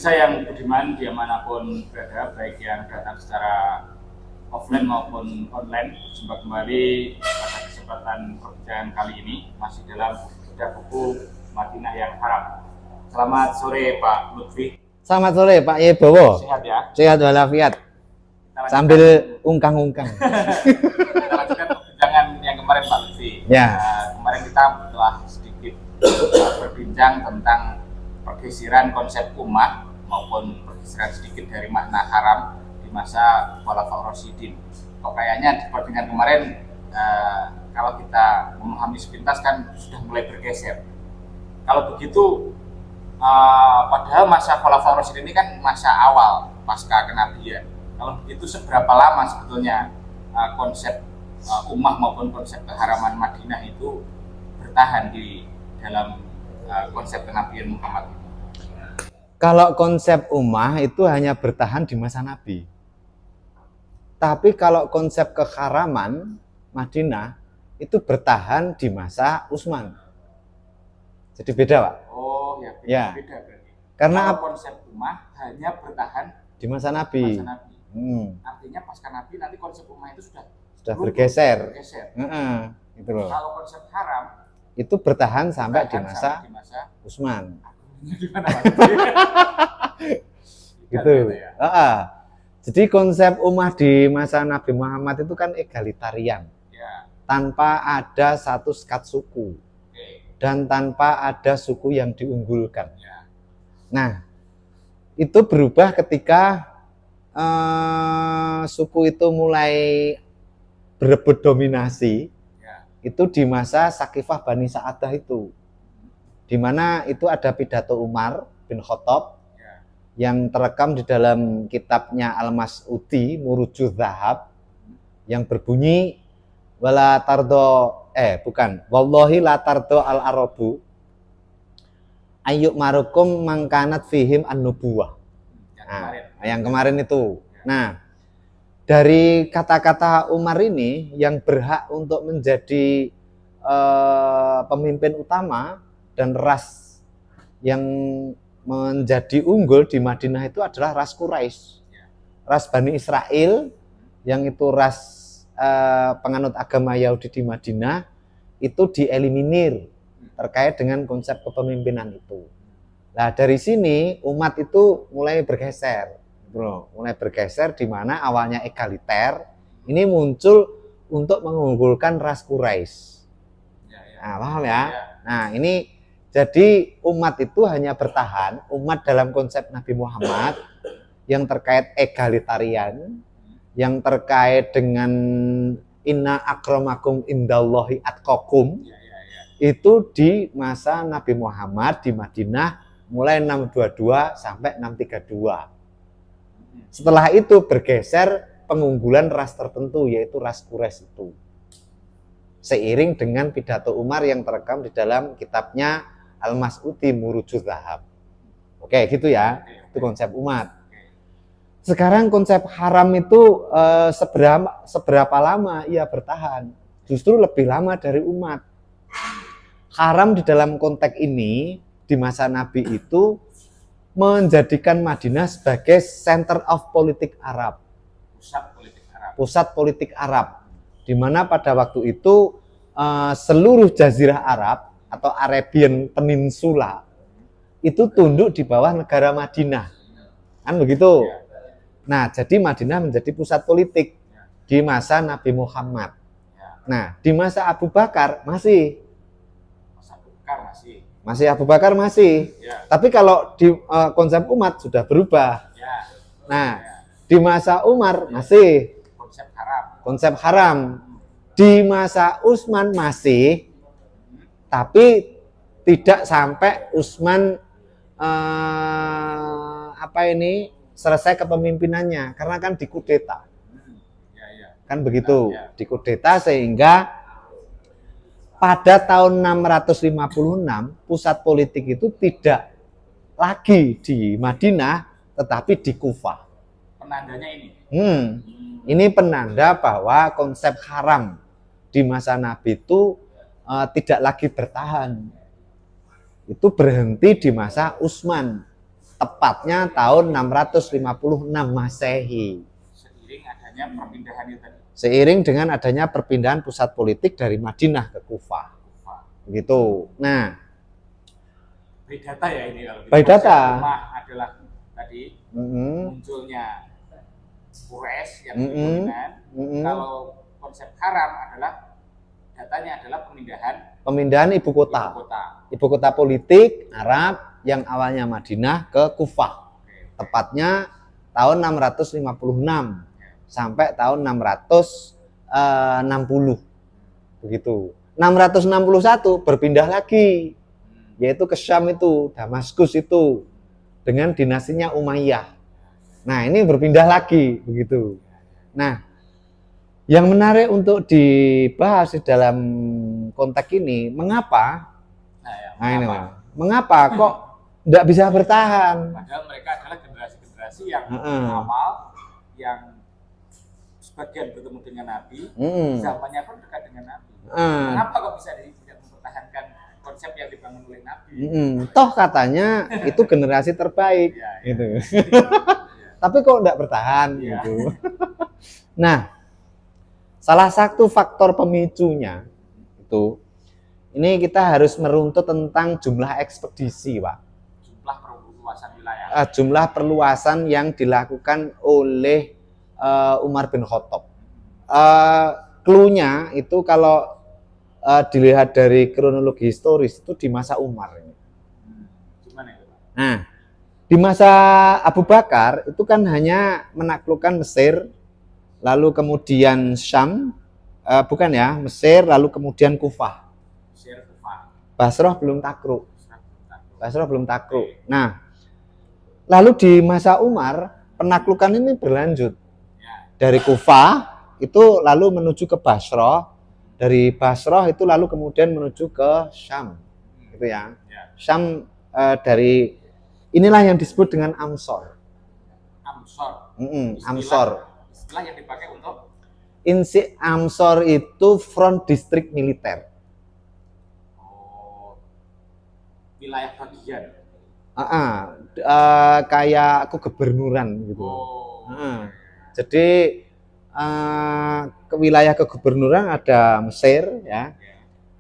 Pemirsa yang budiman dimanapun berada, baik yang datang secara offline maupun online, jumpa kembali pada kesempatan perbincangan kali ini masih dalam bedah buku Madinah yang Haram. Selamat sore Pak Lutfi. Selamat sore Pak Yebowo. Sehat ya? Sehat walafiat. Sambil ungkang-ungkang. Kita lanjutkan perbincangan yang kemarin Pak Lutfi. Ya. Kemarin kita telah sedikit berbincang tentang pergeseran konsep ummah maupun pergeseran sedikit dari makna haram di masa Khulafaur Rasyidin. Kok kayaknya di perbincangan kemarin kalau kita memahami sepintas kan sudah mulai bergeser. Kalau begitu padahal masa Khulafaur Rasyidin ini kan masa awal pasca kenabian. Kalau begitu seberapa lama sebetulnya konsep ummah maupun konsep keharaman Madinah itu bertahan di dalam konsep kenabian Muhammad? Kalau konsep ummah itu hanya bertahan di masa Nabi. Tapi kalau konsep keharaman Madinah itu bertahan di masa Utsman. Jadi beda, Pak. Oh ya, beda, Ya. Beda berarti. Karena kalau konsep ummah hanya bertahan di masa Nabi. Masa Nabi. Artinya pasca Nabi nanti konsep ummah itu sudah bergeser. Gitu loh. Kalau konsep haram itu bertahan sampai di masa Utsman. Gitu. Ya. Jadi konsep ummah di masa Nabi Muhammad itu kan egalitarian. Ya. Tanpa ada satu sekat suku. Dan tanpa ada suku yang diunggulkan. Ya. Nah, itu berubah ketika suku itu mulai berebut dominasi. Itu di masa Sakifah Bani Sa'adah itu, di mana itu ada pidato Umar bin Khattab yang terekam di dalam kitabnya Al-Mas'udi Murujuz Zahab yang berbunyi wala tardo wallahi la tardo al-arabu ayyuk marukum mangkanat fihim an-nubuwah. Yang kemarin itu. Nah, dari kata-kata Umar ini yang berhak untuk menjadi pemimpin utama dan ras yang menjadi unggul di Madinah itu adalah ras Quraisy, ras Bani Israel, yang itu ras penganut agama Yahudi di Madinah itu dieliminir terkait dengan konsep kepemimpinan itu. Nah, dari sini umat itu mulai bergeser. Mulai bergeser di mana awalnya egaliter ini muncul untuk mengunggulkan ras Quraisy. Nah, paham ya? Nah, ini jadi umat itu hanya bertahan, umat dalam konsep Nabi Muhammad yang terkait egalitarian, yang terkait dengan inna akramakum indallahi atqakum, itu di masa Nabi Muhammad di Madinah mulai 622 sampai 632. Setelah itu bergeser pengunggulan ras tertentu, yaitu ras Quraisy itu. Seiring dengan pidato Umar yang terekam di dalam kitabnya Al-Mas'udi Murujuz Zahab. Oke, gitu ya. Itu konsep umat. Sekarang konsep haram itu seberapa lama ia bertahan? Justru lebih lama dari umat. Haram di dalam konteks ini di masa Nabi itu menjadikan Madinah sebagai center of politik Arab. Pusat politik Arab. Di mana pada waktu itu seluruh jazirah Arab atau Arabian Peninsula itu tunduk di bawah negara Madinah. Kan begitu? Nah, jadi Madinah menjadi pusat politik di masa Nabi Muhammad. Nah, di masa Abu Bakar masih Abu Bakar masih. Tapi kalau di konsep umat sudah berubah. Nah, di masa Umar masih konsep haram. Di masa Utsman masih, tapi tidak sampai Utsman selesai kepemimpinannya, karena kan dikudeta. Kan begitu, dikudeta sehingga pada tahun 656 pusat politik itu tidak lagi di Madinah tetapi di Kufah. Penandanya ini. Ini penanda bahwa konsep haram di masa Nabi itu tidak lagi bertahan. Itu berhenti di masa Utsman. tepatnya tahun 656 Masehi. Seiring adanya perpindahan itu tadi. Seiring dengan adanya perpindahan pusat politik dari Madinah ke Kufah. Gitu. Nah, by data ya ini kalau by data adalah tadi munculnya Quraisy yang dominan. Kalau konsep haram adalah datanya adalah pemindahan ibu kota. Ibu kota politik Arab yang awalnya Madinah ke Kufah. Tepatnya tahun 656 sampai tahun 660. Begitu. 661 berpindah lagi, yaitu ke Syam itu, Damaskus itu, dengan dinastinya Umayyah. Nah, ini berpindah lagi, begitu. Nah, yang menarik untuk dibahas di dalam konteks ini, mengapa? Mengapa kok tidak bisa bertahan? Padahal mereka adalah generasi-generasi yang awal, yang sebagian bertemu dengan Nabi, zamannya pun dekat dengan Nabi. Kenapa kok bisa tidak mempertahankan konsep yang dibangun oleh Nabi? Toh katanya itu generasi terbaik, gitu. Tapi kok tidak bertahan, gitu. Nah, salah satu faktor pemicunya itu, ini kita harus meruntut tentang jumlah ekspedisi, Pak. Jumlah perluasan wilayah. Jumlah perluasan yang dilakukan oleh Umar bin Khattab. Cluenya itu kalau dilihat dari kronologi historis itu di masa Umar ini. Gimana itu, Pak? Nah, di masa Abu Bakar itu kan hanya menaklukkan Mesir, lalu kemudian Syam, Mesir, lalu kemudian Kufah. Basrah belum takluk. Nah, lalu di masa Umar penaklukan ini berlanjut. Dari Kufah itu lalu menuju ke Basrah, dari Basrah itu lalu kemudian menuju ke Syam, gitu ya. Syam dari inilah yang disebut dengan Amsor. Amsor. Istilah yang dipakai untuk Amsor itu front district militer. Wilayah bagian. Kayak kegubernuran gitu. Jadi ke wilayah kegubernuran ada Mesir, ya,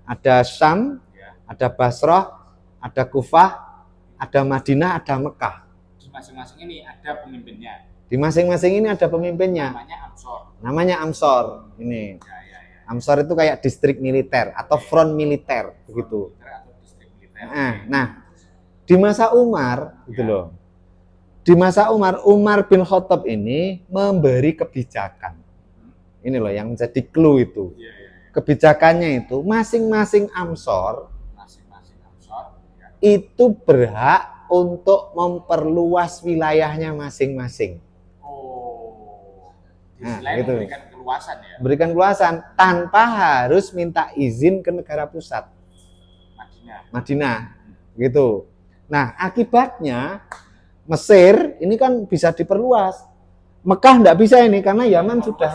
ada Syam, ada Basrah, ada Kufah, ada Madinah, ada Mekah. Di masing-masing ini ada pemimpinnya. Di masing-masing ini ada pemimpinnya. Namanya Amsor. Ini. Amsor itu kayak distrik militer atau front militer, begitu. Nah, di masa Umar, gitu loh. Di masa Umar, Umar bin Khattab ini memberi kebijakan. Ini loh yang menjadi clue itu. Kebijakannya itu masing-masing Amsor itu berhak untuk memperluas wilayahnya masing-masing. Gitu. Berikan keluasan ya. Berikan keluasan tanpa harus minta izin ke negara pusat. Madinah. Gitu. Nah, akibatnya Mesir ini kan bisa diperluas. Mekah enggak bisa ini karena Yaman sudah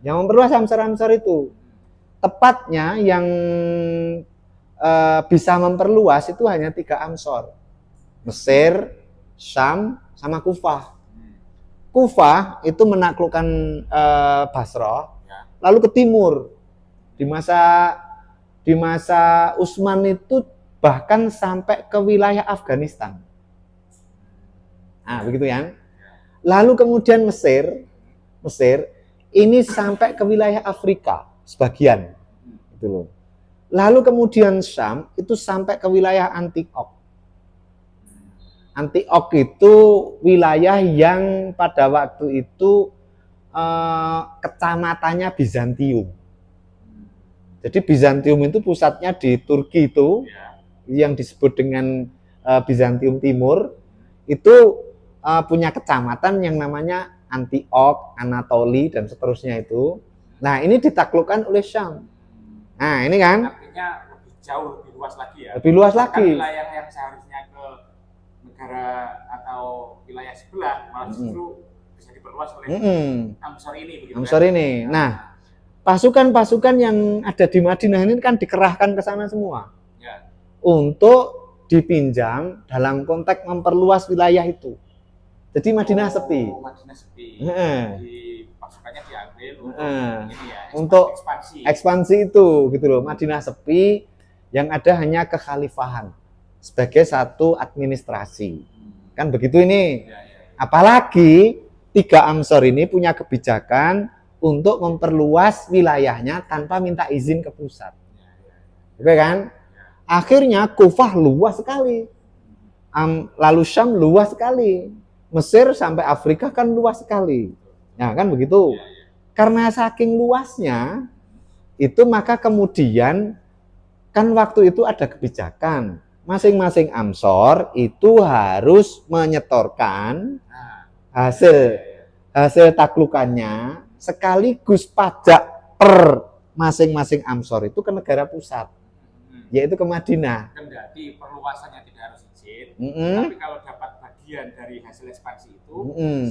yang memperluas Amsor-Amsor itu. Tepatnya yang bisa memperluas itu hanya 3 Amsor. Mesir, Syam, sama Kufah. Kufah itu menaklukkan Basrah, lalu ke timur. Di masa Utsman itu bahkan sampai ke wilayah Afghanistan. Nah, begitu ya. Lalu kemudian Mesir ini sampai ke wilayah Afrika sebagian, gitu loh. Lalu kemudian Syam itu sampai ke wilayah Antioch. Antioch itu wilayah yang pada waktu itu kecamatannya Bizantium. Jadi Bizantium itu pusatnya di Turki itu, yang disebut dengan Bizantium Timur, itu punya kecamatan yang namanya Antioch, Anatoli, dan seterusnya itu. Nah, ini ditaklukkan oleh Syam. Nah, ini kan. Artinya lebih jauh, lebih luas lagi ya. Lebih luas lagi. Wilayah yang seharusnya ke negara atau wilayah sebelah, malah justru bisa diperluas oleh Amsor ini. Begitu Amsor ini. Nah, pasukan-pasukan yang ada di Madinah ini kan dikerahkan ke sana semua. Untuk dipinjam dalam konteks memperluas wilayah itu. Jadi Madinah sepi. Madinah sepi. Heeh. Pasukannya diambil untuk ini ya, untuk ekspansi. Ekspansi itu gitu loh. Madinah sepi, yang ada hanya kekhalifahan sebagai satu administrasi. Kan begitu ini. Apalagi 3 Amsor ini punya kebijakan untuk memperluas wilayahnya tanpa minta izin ke pusat. Oke kan? Akhirnya Kufah luas sekali. Lalu Syam luas sekali. Mesir sampai Afrika kan luas sekali. Nah, kan begitu. Karena saking luasnya itu, maka kemudian kan waktu itu ada kebijakan. Masing-masing Amsor itu harus menyetorkan hasil taklukannya sekaligus pajak per masing-masing Amsor itu ke negara pusat, yaitu ke Madinah. Kendati perluasannya tidak harus izin, tapi kalau dapat bagian dari hasil ekspansi itu,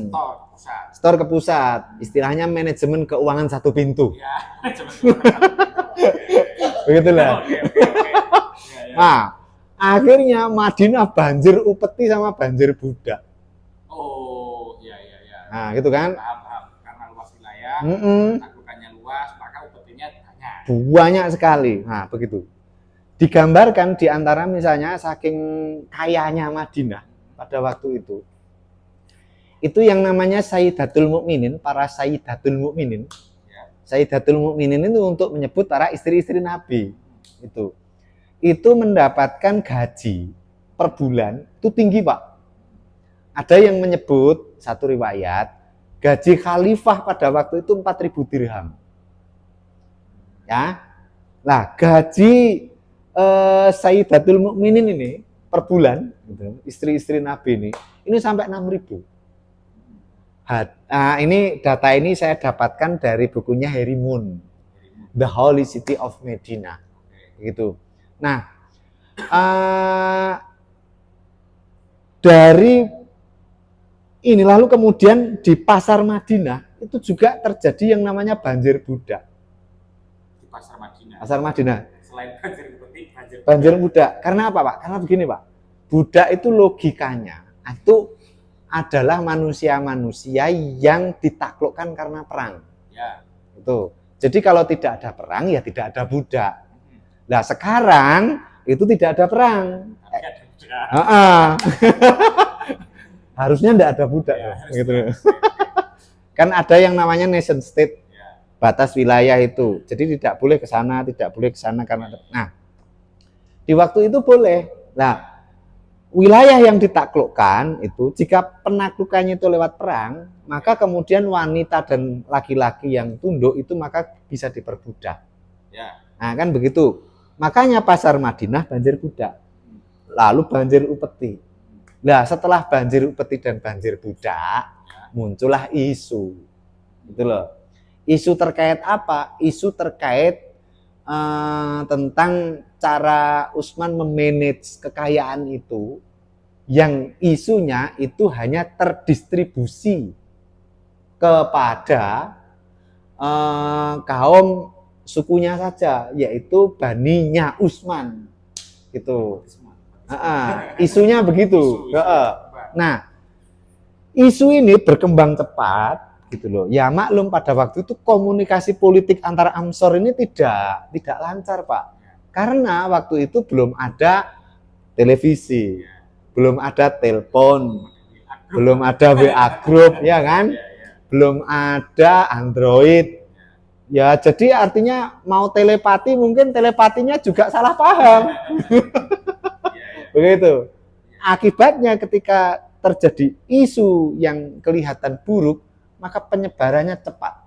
store ke pusat. Store ke pusat, istilahnya manajemen keuangan satu pintu. Ya, manajemen keuangan satu pintu. Begitulah. Nah, akhirnya Madinah banjir upeti sama banjir budak. Oh, iya. Nah, gitu kan? Paham. Karena luas wilayah, taklukannya luas, maka upetinya banyak. Banyak sekali. Nah, begitu. Digambarkan di antara misalnya saking kayanya Madinah pada waktu itu yang namanya Sayyidatul Mukminin, para Sayyidatul Mukminin. Sayyidatul Mukminin itu untuk menyebut para istri-istri Nabi. Itu mendapatkan gaji per bulan itu tinggi, Pak. Ada yang menyebut satu riwayat gaji khalifah pada waktu itu 4.000 dirham. Ya. Nah, gaji Sayyidatul Mukminin ini per bulan, gitu, istri-istri Nabi ini sampai 6.000. Nah, ini data ini saya dapatkan dari bukunya Harry Moon, The Holy City of Medina, gitu. Nah, dari ini lalu kemudian di pasar Madinah itu juga terjadi yang namanya banjir budak. Di pasar Madinah. Pasar Madinah. Selain banjir budak. Karena apa, Pak? Karena begini, Pak. Budak itu logikanya itu adalah manusia-manusia yang ditaklukkan karena perang. Ya. Itu. Jadi kalau tidak ada perang ya tidak ada budak. Nah, sekarang itu tidak ada perang. Harusnya tidak ada budak, ya, gitu. Kan ada yang namanya nation state, batas wilayah itu. Jadi tidak boleh ke sana, tidak boleh ke sana karena. Nah, di waktu itu boleh. Nah, wilayah yang ditaklukkan itu jika penaklukannya itu lewat perang, maka kemudian wanita dan laki-laki yang tunduk itu maka bisa diperbudak. Ya. Nah, kan begitu. Makanya pasar Madinah banjir budak. Lalu banjir upeti. Nah, setelah banjir upeti dan banjir budak, muncullah isu. Gitu loh. Isu terkait apa? Isu terkait tentang cara Utsman memanage kekayaan itu, yang isunya itu hanya terdistribusi kepada kaum sukunya saja, yaitu Baninya Utsman, gitu. Isunya begitu. Nah, isu ini berkembang cepat, gitu loh. Ya maklum pada waktu itu komunikasi politik antara Amsor ini tidak lancar, Pak. Karena waktu itu belum ada televisi, belum ada telepon, belum ada WA group, ya kan? Belum ada Android. Ya, jadi artinya mau telepati mungkin telepatinya juga salah paham. Begitu. Akibatnya ketika terjadi isu yang kelihatan buruk, maka penyebarannya cepat.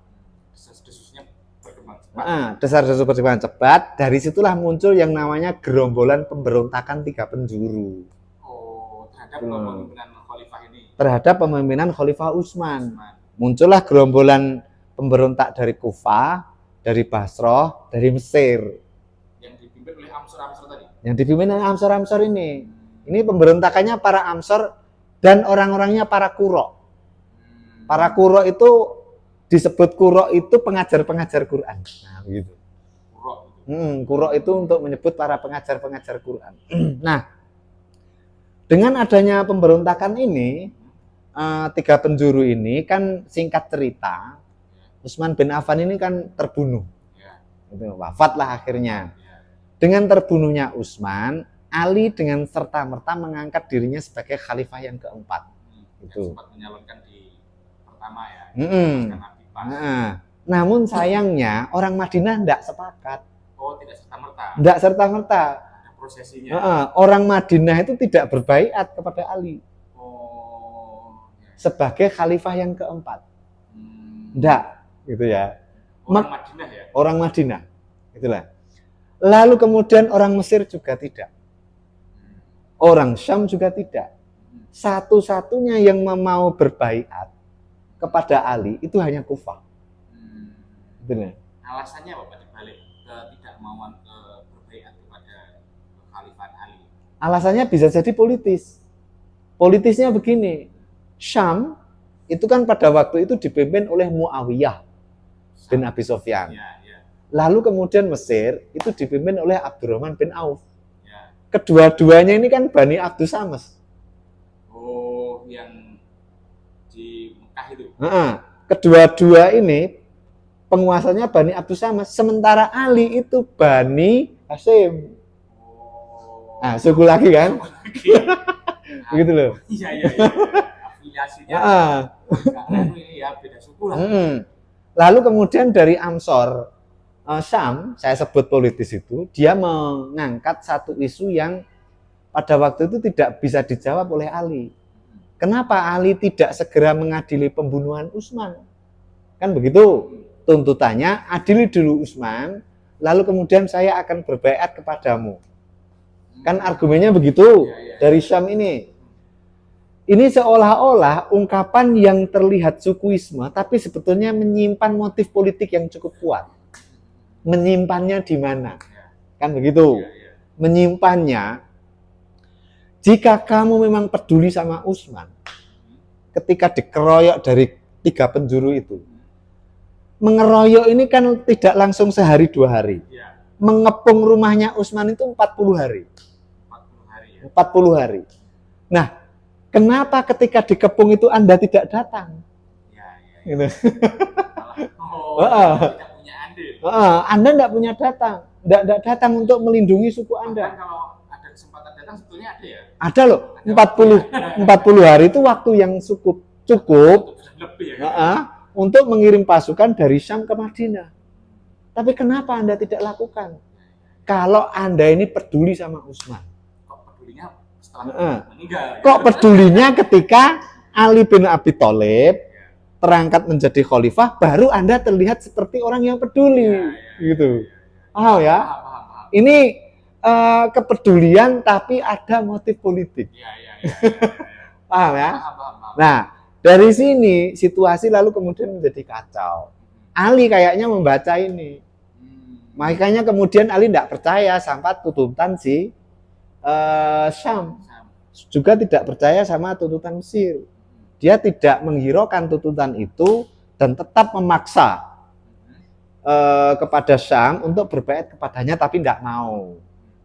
Desas-desusnya berkembang cepat. Desas-desus berkembang cepat. Dari situlah muncul yang namanya gerombolan pemberontakan 3 penjuru. Oh, terhadap kepemimpinan khalifah ini. Terhadap pemimpinan Khalifah Utsman. Muncullah gerombolan pemberontak dari Kufah, dari Basrah, dari Mesir. Yang dipimpin oleh Amsor-Amsor tadi. Yang dipimpin oleh Amsor-Amsor ini. Ini pemberontakannya para Amsor dan orang-orangnya para Qurra. Para Qurra itu disebut Qurra itu pengajar-pengajar Quran. Nah, begitu. Qurra itu untuk menyebut para pengajar-pengajar Quran. Nah, Dengan adanya pemberontakan ini, tiga penjuru ini kan singkat cerita, Utsman bin Affan ini kan terbunuh. Itu wafatlah akhirnya. Dengan terbunuhnya Utsman, Ali dengan serta-merta mengangkat dirinya sebagai khalifah yang keempat. Itu. Sempat menyalonkan di pertama ya. Namun sayangnya orang Madinah tidak sepakat. Oh, tidak serta-merta. Tidak serta-merta. Prosesinya. Orang Madinah itu tidak berbaiat kepada Ali sebagai khalifah yang keempat. Tidak, gitu ya. Orang Madinah ya. Orang Madinah, itulah. Lalu kemudian orang Mesir juga tidak. Orang Syam juga tidak. Satu-satunya yang mau berbaiat kepada Ali itu hanya Kufah. Benar. Alasannya apa Pak dibalik ketidakmauan berbaiat kepada Khalifah Ali? Alasannya bisa jadi politis. Politisnya begini, Syam itu kan pada waktu itu dipimpin oleh Muawiyah bin Abi Sufyan. Lalu kemudian Mesir itu dipimpin oleh Abdurrahman bin Auf. Kedua-duanya ini kan Bani Abdus Syams. Oh, yang di Mekah itu. Kedua-dua ini penguasanya Bani Abdus Syams, sementara Ali itu Bani Hasyim. Nah, suku lagi kan? Begitu loh. Iya. Afiliasinya. Ya, beda suku lah. Lalu kemudian dari Amsor Syam, saya sebut politis itu, dia mengangkat satu isu yang pada waktu itu tidak bisa dijawab oleh Ali. Kenapa Ali tidak segera mengadili pembunuhan Utsman? Kan begitu. Tuntutannya, adili dulu Utsman, lalu kemudian saya akan berbaiat kepadamu. Kan argumennya begitu dari Syam ini. Ini seolah-olah ungkapan yang terlihat sukuisme, tapi sebetulnya menyimpan motif politik yang cukup kuat. Menyimpannya di mana? Kan begitu. Menyimpannya, jika kamu memang peduli sama Utsman, ketika dikeroyok dari tiga penjuru itu, mengeroyok ini kan tidak langsung sehari 2 hari. Mengepung rumahnya Utsman itu 40 hari. 40 hari. Nah, kenapa ketika dikepung itu Anda tidak datang? Gitu. Anda tidak punya tidak datang untuk melindungi suku Anda. Kalau ada kesempatan datang sebetulnya ada ya? Ada loh, 40 hari itu waktu yang cukup lebih ya, untuk mengirim pasukan dari Syam ke Madinah. Tapi kenapa Anda tidak lakukan? Kalau Anda ini peduli sama Utsman. Kok pedulinya setelah meninggal? Kok pedulinya ketika Ali bin Abi Thalib terangkat menjadi khalifah, baru Anda terlihat seperti orang yang peduli, gitu. Paham ya? Ini kepedulian tapi ada motif politik. Paham ya? Nah, dari sini situasi lalu kemudian menjadi kacau. Ali kayaknya membaca ini. Makanya kemudian Ali tidak percaya sama tuntutan si Syam. Juga tidak percaya sama tuntutan Mesir. Dia tidak menghiraukan tuntutan itu dan tetap memaksa kepada Syam untuk berbaiat kepadanya, tapi tidak mau.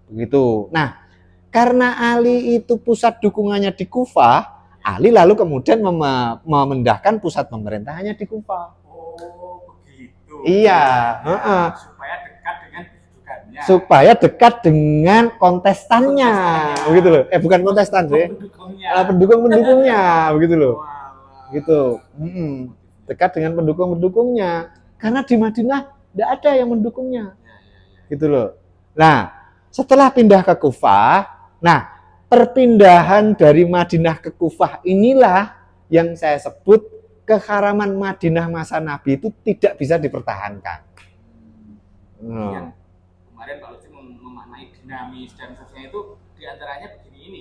Begitu. Nah, karena Ali itu pusat dukungannya di Kufah, Ali lalu kemudian memindahkan pusat pemerintahannya di Kufah. Oh, begitu. Iya. Supaya dekat dengan kedudukannya. Supaya dekat dengan kontestannya. Begitu loh. Bukan kontestan sih. Pendukung-pendukungnya, begitu loh. Gitu. Dekat dengan pendukung-pendukungnya. Karena di Madinah tidak ada yang mendukungnya. Gitu loh. Nah, setelah pindah ke Kufah, perpindahan dari Madinah ke Kufah inilah yang saya sebut keharaman Madinah masa Nabi itu tidak bisa dipertahankan. Kemarin Pak Lutfi memaknai dinamis dan seterusnya itu diantaranya begini ini,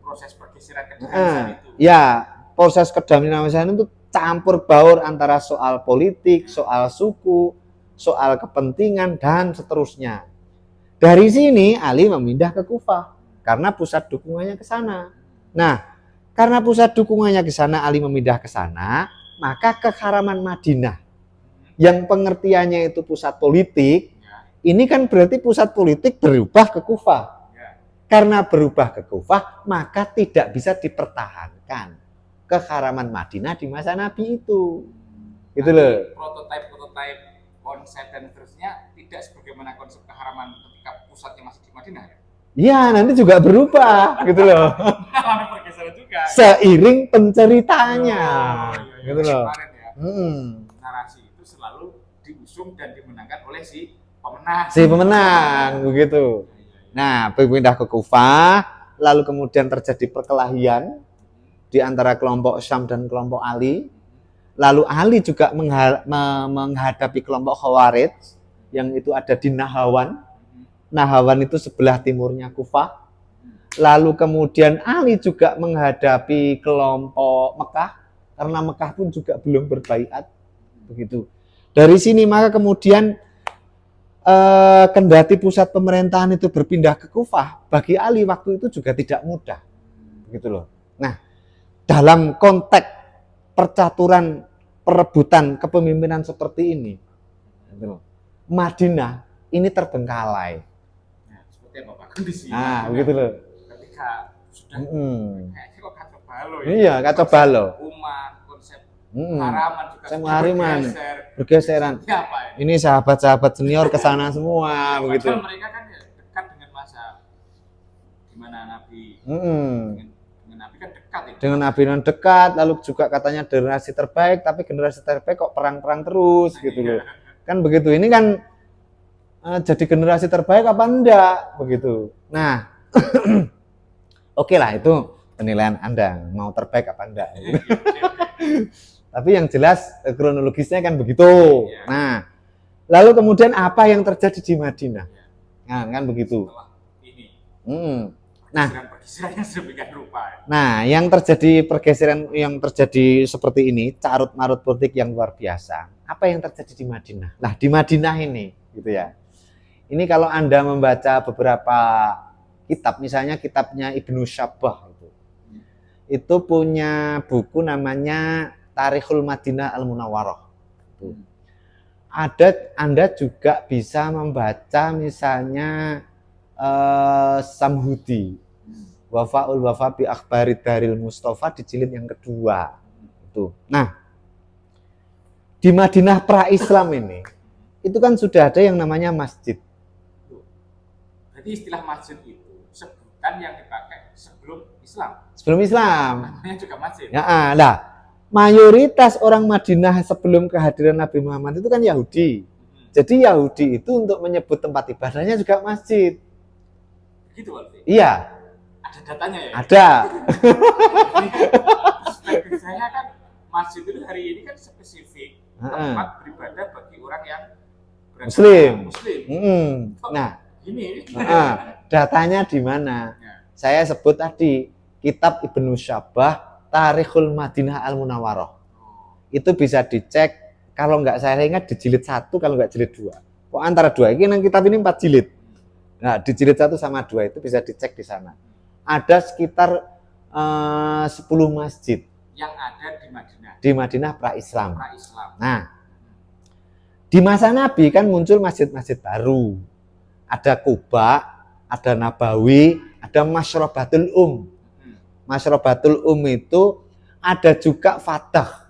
proses pergeseran kedinasan itu. Ya, proses kedinasan itu campur baur antara soal politik, soal suku, soal kepentingan, dan seterusnya. Dari sini Ali memindah ke Kufah karena pusat dukungannya ke sana. Nah, karena pusat dukungannya ke sana, Ali memindah ke sana, maka keharaman Madinah yang pengertiannya itu pusat politik, ini kan berarti pusat politik berubah ke Kufah. Karena berubah ke Kufah, maka tidak bisa dipertahankan keharaman Madinah di masa Nabi itu. Gitu loh. Prototipe konsep dan terusnya tidak sebagaimana konsep keharaman ketika pusatnya masih di Madinah ya? Iya, nanti juga berubah gitu loh. Ada pergeseran juga. Seiring penceritanya. Gitu loh. Kemarin ya, narasi itu selalu diusung dan dimenangkan oleh si pemenang. Si pemenang, begitu. Nah, berpindah ke Kufah, lalu kemudian terjadi perkelahian di antara kelompok Syam dan kelompok Ali. Lalu Ali juga menghadapi kelompok Khawarij yang itu ada di Nahawan. Nahawan itu sebelah timurnya Kufah. Lalu kemudian Ali juga menghadapi kelompok Mekah, karena Mekah pun juga belum berbaiat. Begitu. Dari sini maka kemudian kendati pusat pemerintahan itu berpindah ke Kufah, bagi Ali waktu itu juga tidak mudah. Begitu loh. Nah, dalam konteks percaturan perebutan kepemimpinan seperti ini, Madinah ini terbengkalai. Nah, seperti apa Pak kondisi? Nah, begitu loh. Ketika sudah kayaknya kok kacau balau ya. Iya, kacau balau. Umat, konsep haraman juga hariman bergeseran. Siapa ya? Ini sahabat-sahabat senior ke sana semua, begitu. Mereka kan ya dekat dengan masa di mana Nabi dengan Nabi kan dekat ya. Dengan Nabi yang dekat, lalu juga katanya generasi terbaik, tapi generasi terbaik kok perang-perang terus gitu loh. Kan begitu. Ini kan jadi generasi terbaik apa enggak begitu. Nah, oke lah itu penilaian Anda mau terbaik apa enggak. Tapi yang jelas kronologisnya kan begitu. Nah, lalu kemudian apa yang terjadi di Madinah? Nah, kan begitu. Nah, nah, yang terjadi pergeseran yang terjadi seperti ini, carut marut politik yang luar biasa. Apa yang terjadi di Madinah? Nah, di Madinah ini, gitu ya. Ini kalau Anda membaca beberapa kitab, misalnya kitabnya Ibnu Syabah itu punya buku namanya Tarikhul Madinah Al-Munawwarah. Anda juga bisa membaca misalnya Samhudi, Wafaul Wafa bi Akhbari Daril Mustafa di jilid yang kedua. Itu. Nah, di Madinah pra-Islam ini, itu kan sudah ada yang namanya masjid. Berarti istilah masjid itu sebutan yang dipakai sebelum Islam. Sebelum Islam. Namanya juga masjid. Ya, nah, mayoritas orang Madinah sebelum kehadiran Nabi Muhammad itu kan Yahudi. Jadi Yahudi itu untuk menyebut tempat ibadahnya juga masjid. Begitu berarti? Iya. Ada datanya ya? Ada. Perspektif saya kan masjid itu hari ini kan spesifik tempat beribadah bagi orang yang Muslim. Nah, ini. Datanya di mana? Ya. Saya sebut tadi kitab Ibnu Syabah Tarikhul Madinah Al-Munawwarah. Itu bisa dicek, kalau nggak saya ingat di jilid 1, kalau nggak jilid 2. Kok antara 2? Ini kitab ini 4 jilid. Nah, di jilid 1 sama 2 itu bisa dicek di sana. Ada sekitar 10 masjid yang ada di Madinah. Di Madinah pra-Islam. Nah, di masa Nabi kan muncul masjid-masjid baru. Ada Quba, ada Nabawi, ada Masyrabatul Masyrabatul itu ada juga Fatah.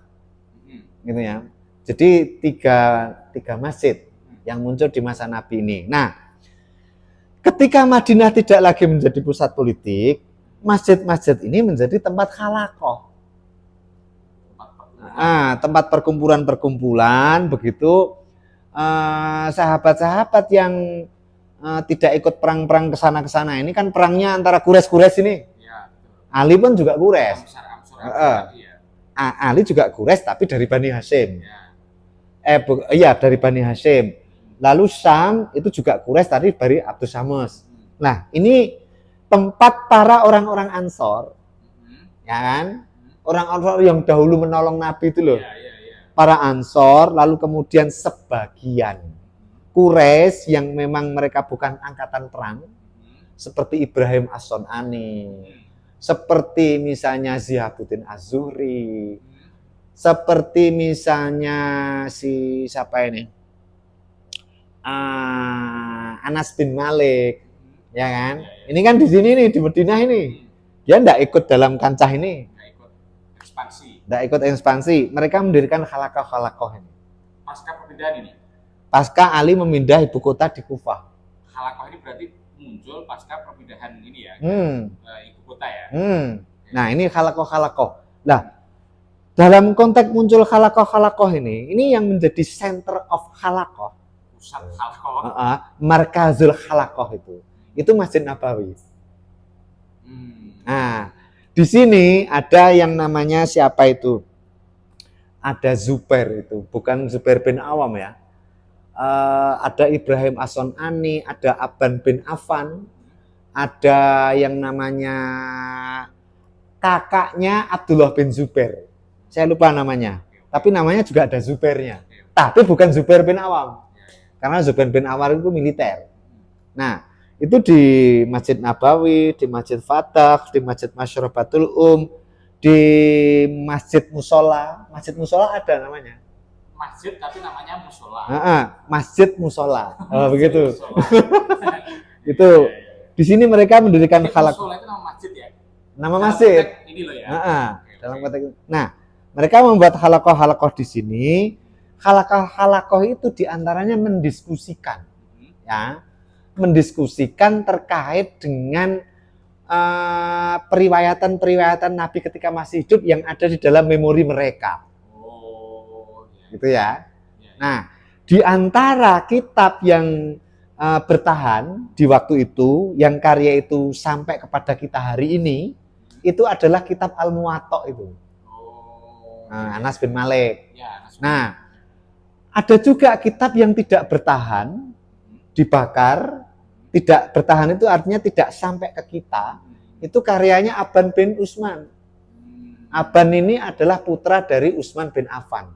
Gitu ya. Jadi tiga masjid yang muncul di masa Nabi ini. Nah, ketika Madinah tidak lagi menjadi pusat politik, masjid-masjid ini menjadi tempat khalaqah. Tempat perkumpulan-perkumpulan, begitu sahabat-sahabat yang tidak ikut perang-perang kesana-kesana. Ini kan perangnya antara Quraisy ini. Ya, Ali pun juga Quraisy. Ali juga Quraisy tapi dari Bani Hashim. Ya. Dari Bani Hashim. Lalu Syam itu juga Quraisy tadi dari Abdus Syams. Nah, ini tempat para orang-orang Ansor. Ya kan? Orang-orang yang dahulu menolong Nabi itu loh. Para Ansor, lalu kemudian sebagian Quraisy yang memang mereka bukan angkatan perang, seperti Ibrahim As-Son'ani, seperti misalnya Zihabuddin Az-Zuhri, seperti misalnya siapa ini, Anas bin Malik, ya kan? Ini kan di sini nih, di Madinah ini. Dia tidak ikut dalam kancah ini. Tidak ikut ekspansi. Mereka mendirikan halakoh ini. Pasca perpindahan ini? Pasca Ali memindah ibu kota di Kufah. Halakoh ini berarti muncul pasca perpindahan ini ya, ibu kota ya? Nah, ini halakoh. Nah, dalam konteks muncul halakoh ini yang menjadi center of halakoh. Pusat halakoh. Markazul halakoh itu Masjid Nabawi. Nah, di sini ada yang namanya siapa itu? Ada Zubair itu, bukan Zubair bin Awam ya. Ada Ibrahim As-Son'ani, ada Aban bin Affan, ada yang namanya kakaknya Abdullah bin Zubair. Saya lupa namanya, tapi namanya juga ada Zubairnya. Tapi bukan Zubair bin Awam, karena Zubair bin Awam itu militer. Nah, itu di Masjid Nabawi, di Masjid Fatah, di Masjid Masyarabatul di Masjid Musola. Masjid Musola ada namanya. Masjid tapi namanya musola. Masjid Musola. Begitu. Itu di sini mereka mendirikan musola itu nama masjid ya. Nama masjid. Ini loh ya. Dalam konteks. Nah, mereka membuat halakoh di sini. Halakoh itu diantaranya mendiskusikan, ya, mendiskusikan terkait dengan periwayatan Nabi ketika masih hidup yang ada di dalam memori mereka. Gitu ya. Nah, di antara kitab yang bertahan di waktu itu, yang karya itu sampai kepada kita hari ini, itu adalah kitab Al-Muwatta itu. Anas bin Malik. Nah, ada juga kitab yang tidak bertahan, dibakar. Tidak bertahan itu artinya tidak sampai ke kita. Itu karyanya Aban bin Utsman. Aban ini adalah putra dari Utsman bin Affan.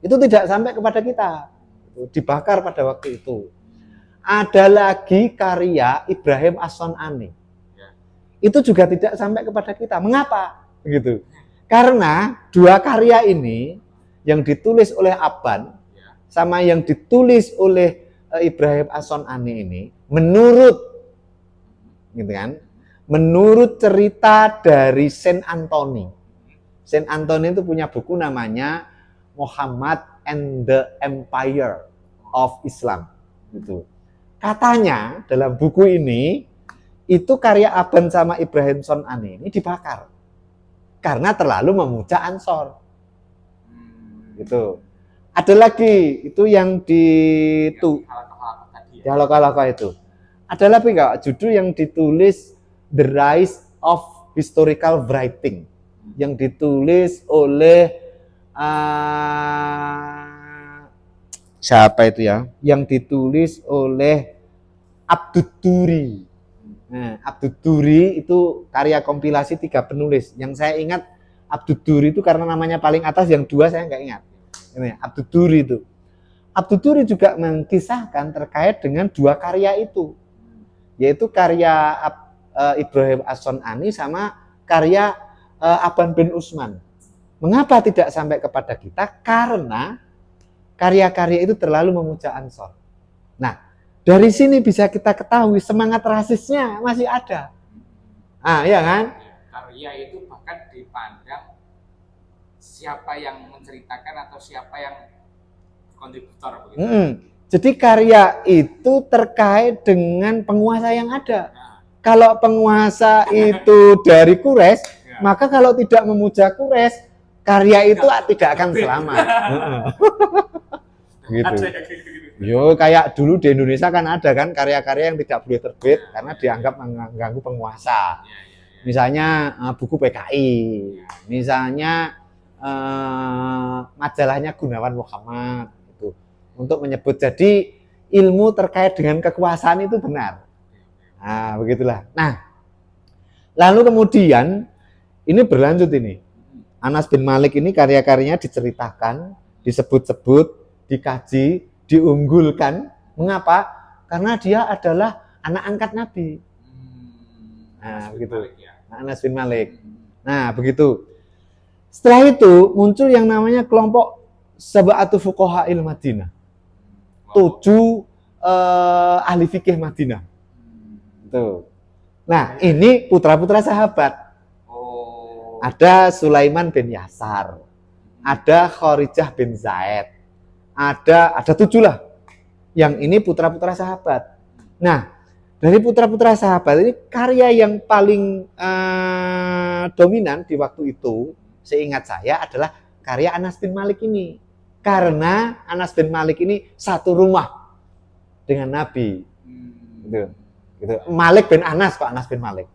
Itu tidak sampai kepada kita. Dibakar pada waktu itu. Ada lagi karya Ibrahim As-Son'ani. Itu juga tidak sampai kepada kita. Mengapa? Begitu. Karena dua karya ini yang ditulis oleh Aban sama yang ditulis oleh Ibrahim As-Son'ani ini menurut gitu kan? Menurut cerita dari Saint Anthony. Saint Anthony itu punya buku namanya Muhammad and the Empire of Islam gitu. Katanya dalam buku ini itu karya Aban sama Ibrahim Son'ani ini dibakar karena terlalu memuja Ansor. Gitu. Ada lagi itu yang di halakoh itu. Ada lagi enggak judul yang ditulis The Rise of Historical Writing yang ditulis oleh siapa itu ya? Yang ditulis oleh Abdud-Duri. Nah, Abdud-Duri itu karya kompilasi 3 penulis. Yang saya ingat Abdud-Duri itu karena namanya paling atas, yang 2 saya nggak ingat. Ini Abdud-Duri itu. Abdud-Duri juga mengkisahkan terkait dengan 2 karya itu. Yaitu karya Ibrahim As-Son'ani sama karya Aban bin Utsman. Mengapa tidak sampai kepada kita? Karena karya-karya itu terlalu memuja Ansor. Nah, dari sini bisa kita ketahui semangat rasisnya masih ada. Ya kan? Karya itu bahkan dipandang siapa yang menceritakan atau siapa yang kontributor begitu. Jadi karya itu terkait dengan penguasa yang ada. Kalau penguasa itu dari Quraisy, maka kalau tidak memuja Quraisy, karya itu tidak akan selamat. Gitu. Yo, kayak dulu di Indonesia kan ada kan karya-karya yang tidak boleh terbit karena dianggap mengganggu penguasa. Misalnya buku PKI, misalnya majalahnya Gunawan Muhammad itu untuk menyebut. Jadi ilmu terkait dengan kekuasaan itu benar. Nah, begitulah. Nah, lalu kemudian ini berlanjut ini. Anas bin Malik ini karya-karyanya diceritakan, disebut-sebut, dikaji, diunggulkan. Mengapa? Karena dia adalah anak angkat Nabi. Nah, begitu. Anas bin Malik. Nah, begitu. Setelah itu muncul yang namanya kelompok Sab'atu Fuqaha'il Madinah. 7 ahli fikih Madinah. Tuh. Nah, ini putra-putra sahabat. Oh. Ada Sulaiman bin Yasar, ada Kharijah bin Zaid, ada 7 lah. Yang ini putra-putra sahabat. Nah, dari putra-putra sahabat ini karya yang paling dominan di waktu itu, seingat saya adalah karya Anas bin Malik ini. Karena Anas bin Malik ini satu rumah dengan Nabi. Gitu. Malik bin Anas, Pak, Anas bin Malik.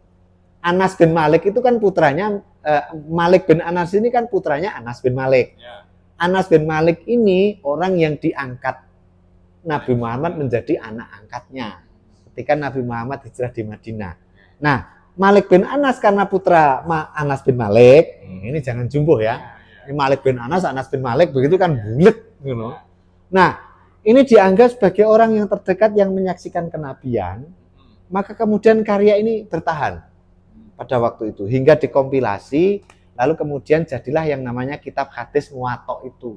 Anas bin Malik itu kan putranya, Malik bin Anas ini kan putranya Anas bin Malik. Anas bin Malik ini orang yang diangkat Nabi Muhammad menjadi anak angkatnya ketika Nabi Muhammad hijrah di Madinah. Nah, Malik bin Anas karena putra Anas bin Malik, ini jangan jumbo ya. Ini Malik bin Anas bin Malik, begitu kan bulet. You know? Nah, ini dianggap sebagai orang yang terdekat yang menyaksikan kenabian, maka kemudian karya ini bertahan pada waktu itu hingga dikompilasi, lalu kemudian jadilah yang namanya kitab hadis Muwatta itu,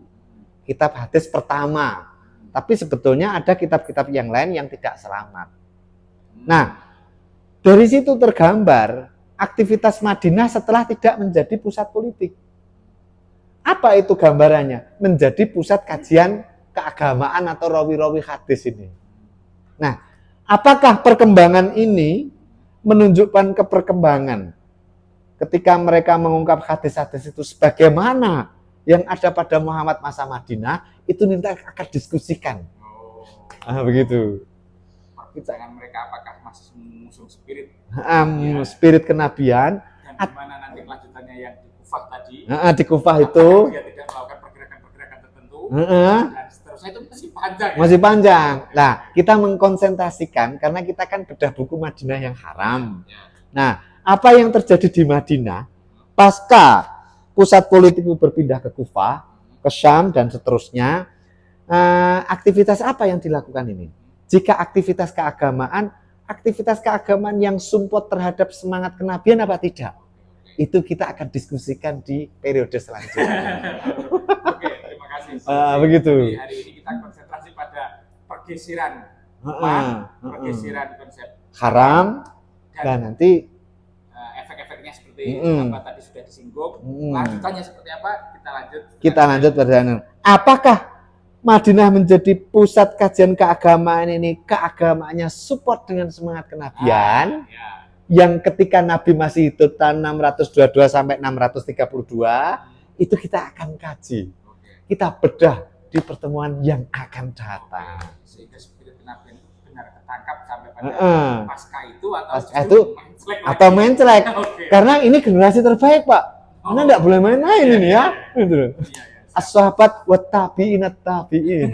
kitab hadis pertama. Tapi sebetulnya ada kitab-kitab yang lain yang tidak selamat. Nah, dari situ tergambar aktivitas Madinah setelah tidak menjadi pusat politik. Apa itu gambarannya? Menjadi pusat kajian keagamaan atau rawi-rawi hadis ini. Nah, apakah perkembangan ini menunjukkan keperkembangan ketika mereka mengungkap hadis-hadis itu sebagaimana yang ada pada Muhammad masa Madinah, itu nanti akan diskusikan. Begitu. Perbincangan mereka apakah masih mengusung spirit? Spirit kenabian. Dan gimana nanti kelanjutannya yang di Kufah tadi? Di Kufah itu. Dia tidak melakukan pergerakan-pergerakan tertentu. Dan seterusnya itu masih panjang. Masih panjang. Nah, kita mengkonsentrasikan karena kita kan bedah buku Madinah yang haram. Nah, apa yang terjadi di Madinah pasca pusat politik itu berpindah ke Kufah, ke Syam dan seterusnya, aktivitas apa yang dilakukan ini? Jika aktivitas keagamaan yang support terhadap semangat kenabian apa tidak? Itu kita akan diskusikan di periode selanjutnya. Oke, terima kasih. Begitu. Jadi hari ini kita konsentrasi pada pergeseran, pergeseran konsep haram dan nanti efek-efeknya seperti apa tadi sudah disinggung. Lanjutannya seperti apa? Kita lanjut perjalanan. Apakah Madinah menjadi pusat kajian keagamaan ini, keagamaannya support dengan semangat kenabian, yang ketika Nabi masih hidup tahun 622 sampai 632, itu kita akan kaji. Kita bedah di pertemuan yang akan datang. Sehingga spirit kenabian itu benar ketangkap sampai pada pasca itu atau mencelek. Karena ini generasi terbaik, Pak. Anda tidak boleh main-main ini ya. As-sahabat wa tabi'in at-tabi'in.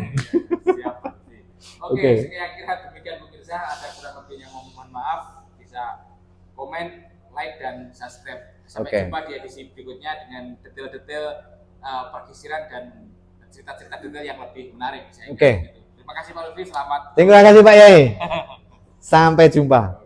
Oke, saya kira demikian pemirsa. Ada kurang lebihnya mohon maaf. Bisa komen, like dan subscribe. Sampai jumpa di edisi berikutnya dengan detail-detail pergeseran dan cerita-cerita detail yang lebih menarik. Terima kasih Pak Lutfi, selamat. Terima kasih Pak Yai. Sampai jumpa.